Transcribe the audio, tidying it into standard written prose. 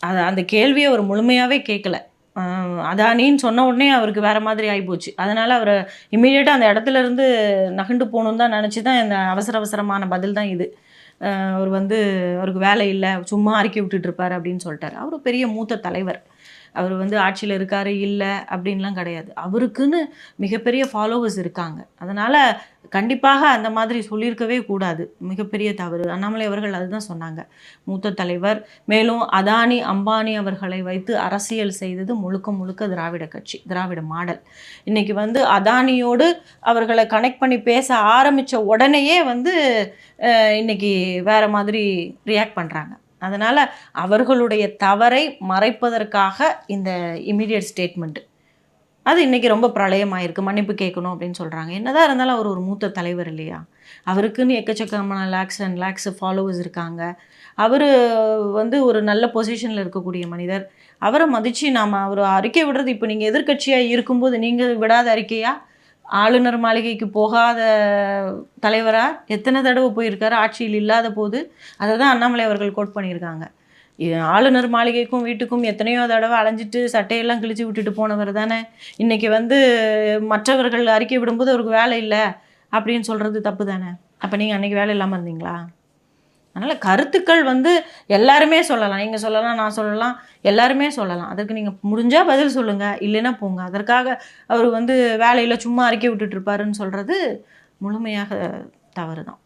அந்த கேள்வியை அவர் முழுமையாகவே கேட்கல. அதானின்னு சொன்ன உடனே அவருக்கு வேறு மாதிரி ஆகிப்போச்சு. அதனால் அவர் இம்மீடியட்டாக அந்த இடத்துல இருந்து நகண்டு போகணுன்னு தான் நினச்சி தான் இந்த அவசரமான பதில் தான் இது. அவர் அவருக்கு வேலை இல்லை, சும்மா அறிக்கை விட்டுட்ருப்பார் அப்படின்னு சொல்லிட்டார். அவர் பெரிய மூத்த தலைவர். அவர் ஆட்சியில் இருக்கார் இல்லை அப்படின்லாம் கிடையாது. அவருக்குன்னு மிகப்பெரிய ஃபாலோவர்ஸ் இருக்காங்க. அதனால் கண்டிப்பாக அந்த மாதிரி சொல்லியிருக்கவே கூடாது. மிகப்பெரிய தவறு. அண்ணாமலை அவர்கள் அதுதான் சொன்னாங்க. மூத்த தலைவர். மேலும் அதானி அம்பானி அவர்களை வைத்து அரசியல் செய்தது முழுக்க திராவிட கட்சி, திராவிட மாடல். இன்றைக்கி அதானியோடு அவர்களை கனெக்ட் பண்ணி பேச ஆரம்பித்த உடனேயே இன்றைக்கி வேறு மாதிரி ரியாக்ட் பண்ணுறாங்க. அதனால் அவர்களுடைய தவறை மறைப்பதற்காக இந்த இமீடியட் ஸ்டேட்மெண்ட்டு அது இன்றைக்கி ரொம்ப பிரளயமாயிருக்கு. மன்னிப்பு கேட்கணும் அப்படின்னு சொல்கிறாங்க. என்னதான் இருந்தாலும் அவர் ஒரு மூத்த தலைவர் இல்லையா? அவருக்குன்னு எக்கச்சக்கமான லேக்ஸ் அண்ட் லேக்ஸ் ஃபாலோவர்ஸ் இருக்காங்க. அவர் ஒரு நல்ல பொசிஷனில் இருக்கக்கூடிய மனிதர். அவரை மதித்து நாம் அவர் அறிக்கை விடுறது, இப்போ நீங்கள் எதிர்கட்சியாக இருக்கும்போது நீங்கள் விடாத அறிக்கையா? ஆளுநர் மாளிகைக்கு போகாத தலைவராக எத்தனை தடவை போயிருக்காரு ஆட்சியில் இல்லாத போது? அதை தான் அண்ணாமலை அவர்கள் கோட் பண்ணியிருக்காங்க. ஆளுநர் மாளிகைக்கும் வீட்டுக்கும் எத்தனையோ தடவை அலைஞ்சிட்டு சட்டையெல்லாம் கிழிச்சு விட்டுட்டு போனவர் தானே. இன்றைக்கி மற்றவர்கள் அறிக்கை விடும்போது அவருக்கு வேலை இல்லை அப்படின்னு சொல்கிறது தப்பு தானே. அப்போ நீங்கள் அன்றைக்கி வேலை இல்லாமல் இருந்தீங்களா? அதனால் கருத்துக்கள் எல்லாருமே சொல்லலாம். நீங்கள் சொல்லலாம், நான் சொல்லலாம், எல்லாருமே சொல்லலாம். அதற்கு நீங்கள் முடிஞ்சால் பதில் சொல்லுங்கள், இல்லைன்னா போங்க. அதற்காக அவர் வேலையில் சும்மா அறிக்கை விட்டுட்ருப்பாருன்னு சொல்கிறது முழுமையாக தவறு தான்.